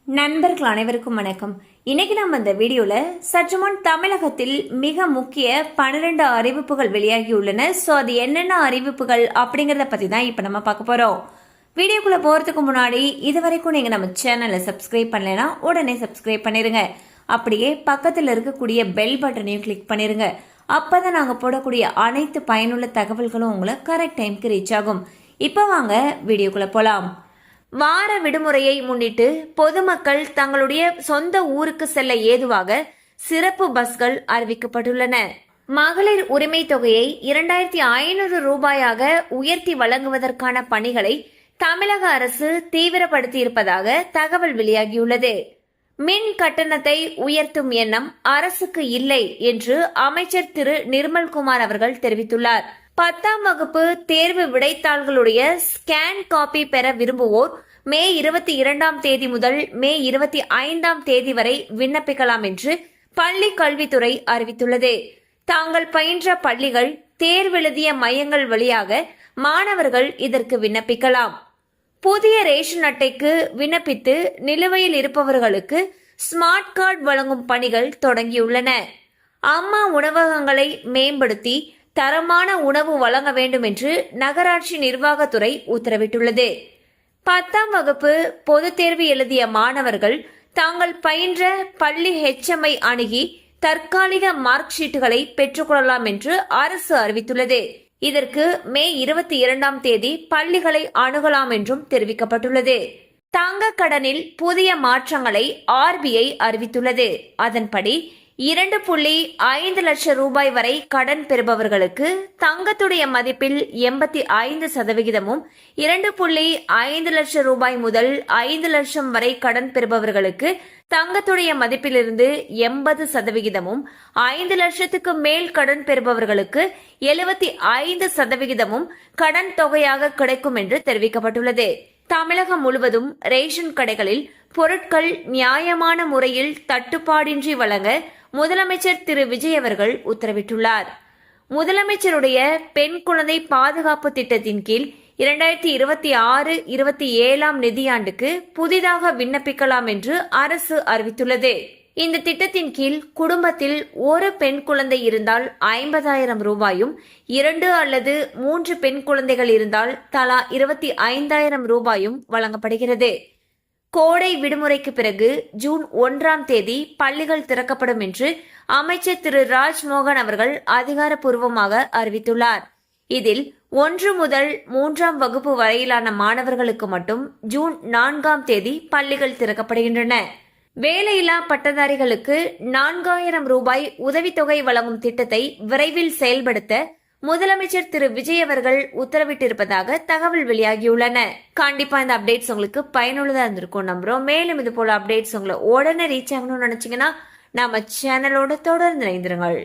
நண்பர்கள் அனைவருக்கும் வணக்கம். இன்னைக்கு நம்ம இந்த வீடியோல சற்று முன் தமிழகத்தில் மிக முக்கிய 12 அறிவிப்புகள் வெளியாகியுள்ளன. ஸோ அது என்னென்ன அறிவிப்புகள் அப்படிங்கறத பத்தி தான் இப்ப நம்ம பார்க்க போறோம். வீடியோக்குள்ள போறதுக்கு முன்னாடி இதுவரைக்கும் நீங்க நம்ம சேனலை சப்ஸ்கிரைப் பண்ணலைன்னா உடனே சப்ஸ்கிரைப் பண்ணிருங்க. அப்படியே பக்கத்துல இருக்கக்கூடிய பெல் பட்டனையும் கிளிக் பண்ணிருங்க. அப்பதான் நாங்க போடக்கூடிய அனைத்து பயனுள்ள தகவல்களும் உங்களை கரெக்ட் டைம்க்கு ரீச் ஆகும். இப்ப வாங்க வீடியோக்குள்ள போலாம். வார விடுமுறையை முன்னிட்டு பொதுமக்கள் தங்களுடைய சொந்த ஊருக்கு செல்ல ஏதுவாக சிறப்பு பஸ்கள் அறிவிக்கப்பட்டுள்ளன. மகளிர் உரிமை தொகையை 2500 ரூபாயாக உயர்த்தி வழங்குவதற்கான பணிகளை தமிழக அரசு தீவிரப்படுத்தி இருப்பதாக தகவல் வெளியாகியுள்ளது. மின் கட்டணத்தை உயர்த்தும் எண்ணம் அரசுக்கு இல்லை என்று அமைச்சர் திரு நிர்மல்குமார் அவர்கள் தெரிவித்துள்ளார். 10ஆம் வகுப்பு தேர்வு விடைத்தாள்களுடைய ஸ்கேன் காப்பி பெற விரும்புவோர் மே 22ஆம் தேதி முதல் மே 25ஆம் தேதி வரை விண்ணப்பிக்கலாம் என்று பள்ளி கல்வித்துறை அறிவித்துள்ளது. தாங்கள் பயின்ற பள்ளிகள் தேர்வெழுதிய மையங்கள் வழியாக மாணவர்கள் இதற்கு விண்ணப்பிக்கலாம். புதிய ரேஷன் அட்டைக்கு விண்ணப்பித்து நிலுவையில் இருப்பவர்களுக்கு ஸ்மார்ட் கார்டு வழங்கும் பணிகள் தொடங்கியுள்ளன. அம்மா உணவகங்களை மேம்படுத்தி தரமான உணவு வழங்க வேண்டும் என்று நகராட்சி நிர்வாகத்துறை உத்தரவிட்டுள்ளது. 10ஆம் வகுப்பு பொதுத் தேர்வு எழுதிய மாணவர்கள் தாங்கள் பயின்ற பள்ளி HMஐ அணுகி தற்காலிக மார்க் ஷீட்டுகளை பெற்றுக்கொள்ளலாம் என்று அரசு அறிவித்துள்ளது. இதற்கு மே 22ஆம் தேதி பள்ளிகளை அணுகலாம் என்றும் தெரிவிக்கப்பட்டுள்ளது. தங்க கடனில் புதிய மாற்றங்களை RBI அறிவித்துள்ளது. அதன்படி 2.5 லட்சம் ரூபாய் வரை கடன் பெறுபவர்களுக்கு தங்கத்துடைய மதிப்பில் 85%, 2.5 லட்சம் ரூபாய் முதல் 5 லட்சம் வரை கடன் பெறுபவர்களுக்கு தங்கத்துடைய மதிப்பிலிருந்து 80%, 5 லட்சத்துக்கு மேல் கடன் பெறுபவர்களுக்கு 75% கடன் தொகையாக கிடைக்கும் என்று தெரிவிக்கப்பட்டுள்ளது. தமிழகம் முழுவதும் ரேஷன் கடைகளில் பொருட்கள் நியாயமான முறையில் தட்டுப்பாடின்றி வழங்க முதலமைச்சர் திரு விஜய் அவர்கள் உத்தரவிட்டுள்ளார். முதலமைச்சருடைய பெண் குழந்தை பாதுகாப்பு திட்டத்தின் கீழ் 2026-27ஆம் நிதியாண்டுக்கு புதிதாக விண்ணப்பிக்கலாம் என்று அரசு அறிவித்துள்ளது. இந்த திட்டத்தின் கீழ் குடும்பத்தில் ஒரு பெண் குழந்தை இருந்தால் 50,000 ரூபாயும், 2 அல்லது 3 பெண் குழந்தைகள் இருந்தால் தலா 25,000 ரூபாயும் வழங்கப்படுகிறது. கோடை விடுமுறைக்கு பிறகு ஜூன் 1ஆம் தேதி பள்ளிகள் திறக்கப்படும் என்று அமைச்சர் திரு ராஜ்மோகன் அவர்கள் அதிகாரப்பூர்வமாக அறிவித்துள்ளார். இதில் 1 முதல் 3ஆம் வகுப்பு வரையிலான மாணவர்களுக்கு மட்டும் ஜூன் 4ஆம் தேதி பள்ளிகள் திறக்கப்படுகின்றன. வேலையில்லா பட்டதாரிகளுக்கு 4000 ரூபாய் உதவித்தொகை வழங்கும் திட்டத்தை விரைவில் செயல்படுத்த முதலமைச்சர் திரு விஜய் அவர்கள் உத்தரவிட்டிருப்பதாக தகவல் வெளியாகியுள்ளன. கண்டிப்பா இந்த அப்டேட்ஸ் உங்களுக்கு பயனுள்ளதா இருந்திருக்கும் நம்புறோம். மேலும் இது போல அப்டேட்ஸ் உங்களை உடனே ரீச் ஆகணும்னு நினைச்சீங்கன்னா நம்ம சேனலோட தொடர்ந்து இணைந்திருங்கள்.